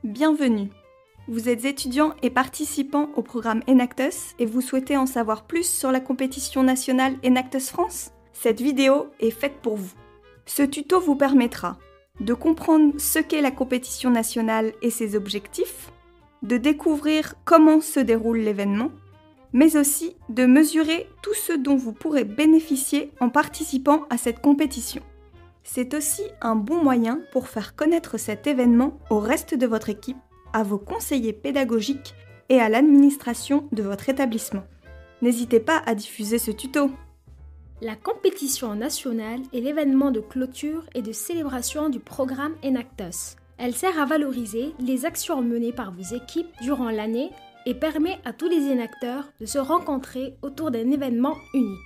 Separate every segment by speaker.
Speaker 1: Bienvenue. Vous êtes étudiant et participant au programme Enactus et vous souhaitez en savoir plus sur la compétition nationale Enactus France ? Cette vidéo est faite pour vous. Ce tuto vous permettra de comprendre ce qu'est la compétition nationale et ses objectifs, de découvrir comment se déroule l'événement, mais aussi de mesurer tout ce dont vous pourrez bénéficier en participant à cette compétition. C'est aussi un bon moyen pour faire connaître cet événement au reste de votre équipe, à vos conseillers pédagogiques et à l'administration de votre établissement. N'hésitez pas à diffuser ce tuto.
Speaker 2: La compétition nationale est l'événement de clôture et de célébration du programme Enactus. Elle sert à valoriser les actions menées par vos équipes durant l'année et permet à tous les énacteurs de se rencontrer autour d'un événement unique.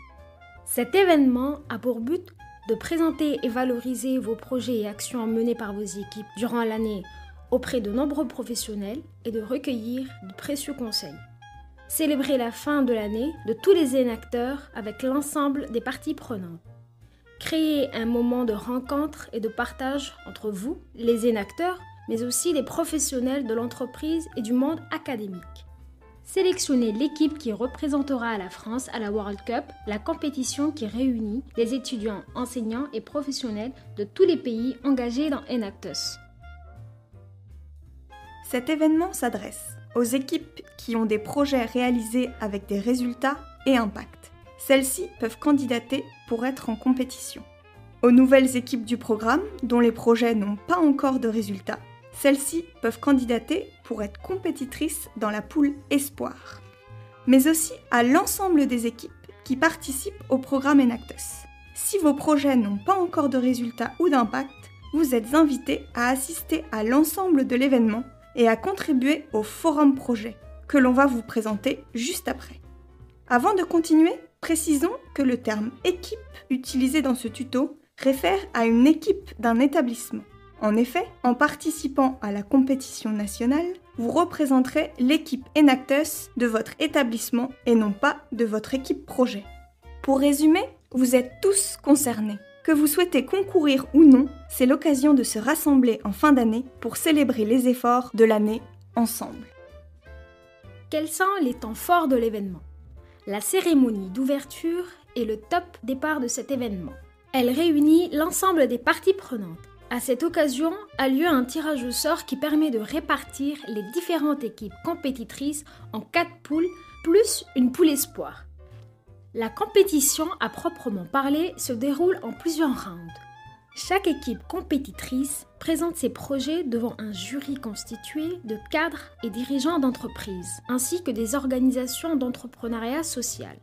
Speaker 2: Cet événement a pour but de présenter et valoriser vos projets et actions menées par vos équipes durant l'année auprès de nombreux professionnels et de recueillir de précieux conseils. Célébrer la fin de l'année de tous les énacteurs avec l'ensemble des parties prenantes. Créer un moment de rencontre et de partage entre vous, les énacteurs, mais aussi les professionnels de l'entreprise et du monde académique. Sélectionner l'équipe qui représentera la France à la World Cup, la compétition qui réunit les étudiants, enseignants et professionnels de tous les pays engagés dans Enactus.
Speaker 1: Cet événement s'adresse aux équipes qui ont des projets réalisés avec des résultats et impact. Celles-ci peuvent candidater pour être en compétition. Aux nouvelles équipes du programme, dont les projets n'ont pas encore de résultats, celles-ci peuvent candidater pour être compétitrices dans la poule Espoir. Mais aussi à l'ensemble des équipes qui participent au programme Enactus. Si vos projets n'ont pas encore de résultats ou d'impact, vous êtes invités à assister à l'ensemble de l'événement et à contribuer au forum projet, que l'on va vous présenter juste après. Avant de continuer, précisons que le terme « équipe » utilisé dans ce tuto réfère à une équipe d'un établissement. En effet, en participant à la compétition nationale, vous représenterez l'équipe Enactus de votre établissement et non pas de votre équipe projet. Pour résumer, vous êtes tous concernés. Que vous souhaitez concourir ou non, c'est l'occasion de se rassembler en fin d'année pour célébrer les efforts de l'année ensemble.
Speaker 2: Quels sont les temps forts de l'événement ? La cérémonie d'ouverture est le top départ de cet événement. Elle réunit l'ensemble des parties prenantes. À cette occasion a lieu un tirage au sort qui permet de répartir les différentes équipes compétitrices en 4 poules plus une poule espoir. La compétition à proprement parler se déroule en plusieurs rounds. Chaque équipe compétitrice présente ses projets devant un jury constitué de cadres et dirigeants d'entreprises, ainsi que des organisations d'entrepreneuriat social.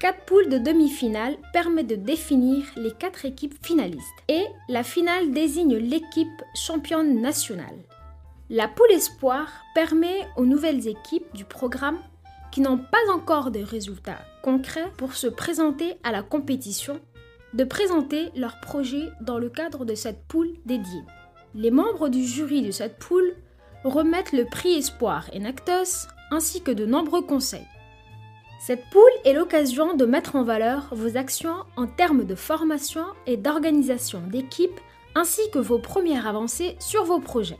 Speaker 2: 4 poules de demi-finale permettent de définir les 4 équipes finalistes et la finale désigne l'équipe championne nationale. La poule espoir permet aux nouvelles équipes du programme qui n'ont pas encore de résultats concrets pour se présenter à la compétition, de présenter leurs projets dans le cadre de cette poule dédiée. Les membres du jury de cette poule remettent le prix Espoir Enactus ainsi que de nombreux conseils. Cette poule est l'occasion de mettre en valeur vos actions en termes de formation et d'organisation d'équipe ainsi que vos premières avancées sur vos projets.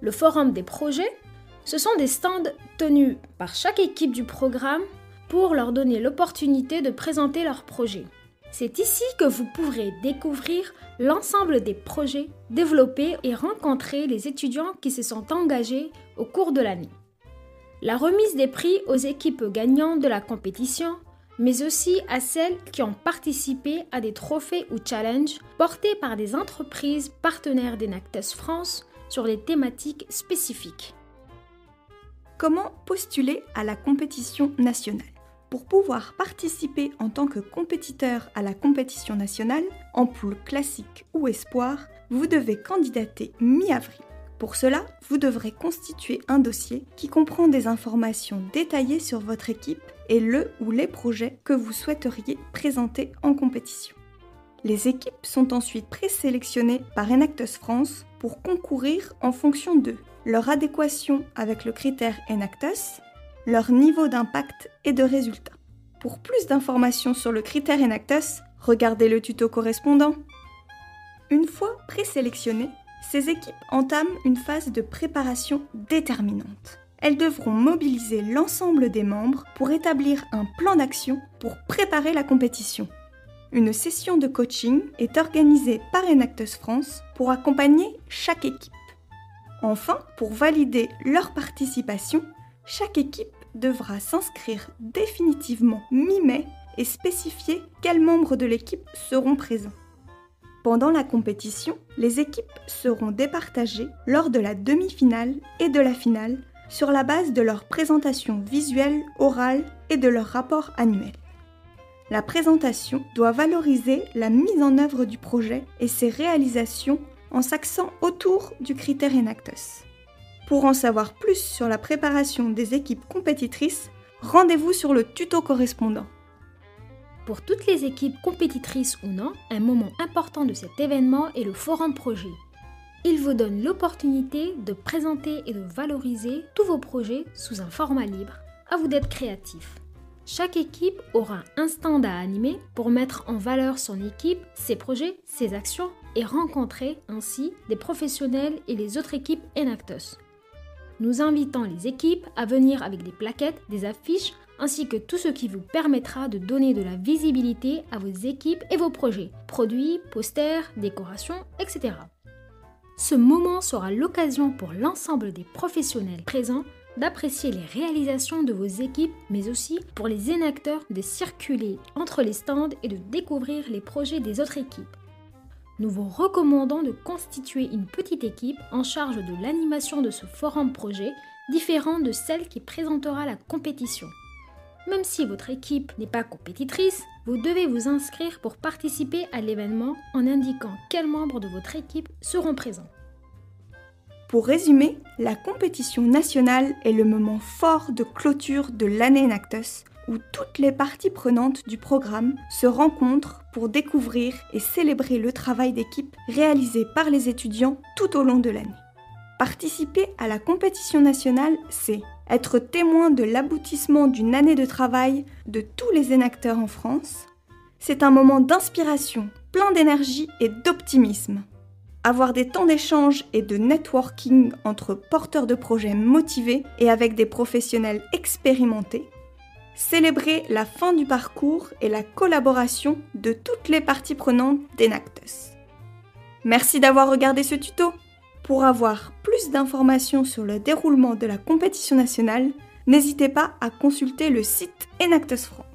Speaker 2: Le forum des projets, ce sont des stands tenus par chaque équipe du programme pour leur donner l'opportunité de présenter leurs projets. C'est ici que vous pourrez découvrir l'ensemble des projets développés et rencontrer les étudiants qui se sont engagés au cours de l'année. La remise des prix aux équipes gagnantes de la compétition, mais aussi à celles qui ont participé à des trophées ou challenges portés par des entreprises partenaires d'Enactus France sur des thématiques spécifiques.
Speaker 1: Comment postuler à la compétition nationale ? Pour pouvoir participer en tant que compétiteur à la compétition nationale, en poule classique ou espoir, vous devez candidater mi-avril. Pour cela, vous devrez constituer un dossier qui comprend des informations détaillées sur votre équipe et le ou les projets que vous souhaiteriez présenter en compétition. Les équipes sont ensuite présélectionnées par Enactus France pour concourir en fonction de leur adéquation avec le critère Enactus, leur niveau d'impact et de résultats. Pour plus d'informations sur le critère Enactus, regardez le tuto correspondant. Une fois présélectionnés, Ces équipes entament une phase de préparation déterminante. Elles devront mobiliser l'ensemble des membres pour établir un plan d'action pour préparer la compétition. Une session de coaching est organisée par Enactus France pour accompagner chaque équipe. Enfin, pour valider leur participation, chaque équipe devra s'inscrire définitivement mi-mai et spécifier quels membres de l'équipe seront présents. Pendant la compétition, les équipes seront départagées lors de la demi-finale et de la finale sur la base de leur présentation visuelle, orale et de leur rapport annuel. La présentation doit valoriser la mise en œuvre du projet et ses réalisations en s'axant autour du critère Enactus. Pour en savoir plus sur la préparation des équipes compétitrices, rendez-vous sur le tuto correspondant.
Speaker 2: Pour toutes les équipes compétitrices ou non, un moment important de cet événement est le forum projet. Il vous donne l'opportunité de présenter et de valoriser tous vos projets sous un format libre. À vous d'être créatif. Chaque équipe aura un stand à animer pour mettre en valeur son équipe, ses projets, ses actions et rencontrer ainsi des professionnels et les autres équipes Enactus. Nous invitons les équipes à venir avec des plaquettes, des affiches ainsi que tout ce qui vous permettra de donner de la visibilité à vos équipes et vos projets, produits, posters, décorations, etc. Ce moment sera l'occasion pour l'ensemble des professionnels présents d'apprécier les réalisations de vos équipes, mais aussi pour les énacteurs de circuler entre les stands et de découvrir les projets des autres équipes. Nous vous recommandons de constituer une petite équipe en charge de l'animation de ce forum projet, différent de celle qui présentera la compétition. Même si votre équipe n'est pas compétitrice, vous devez vous inscrire pour participer à l'événement en indiquant quels membres de votre équipe seront présents.
Speaker 1: Pour résumer, la compétition nationale est le moment fort de clôture de l'année Enactus, où toutes les parties prenantes du programme se rencontrent pour découvrir et célébrer le travail d'équipe réalisé par les étudiants tout au long de l'année. Participer à la compétition nationale, c'est être témoin de l'aboutissement d'une année de travail de tous les énacteurs en France. C'est un moment d'inspiration, plein d'énergie et d'optimisme. Avoir des temps d'échange et de networking entre porteurs de projets motivés et avec des professionnels expérimentés. Célébrer la fin du parcours et la collaboration de toutes les parties prenantes d'Enactus. Merci d'avoir regardé ce tuto. Pour avoir plus d'informations sur le déroulement de la compétition nationale, n'hésitez pas à consulter le site Enactus France.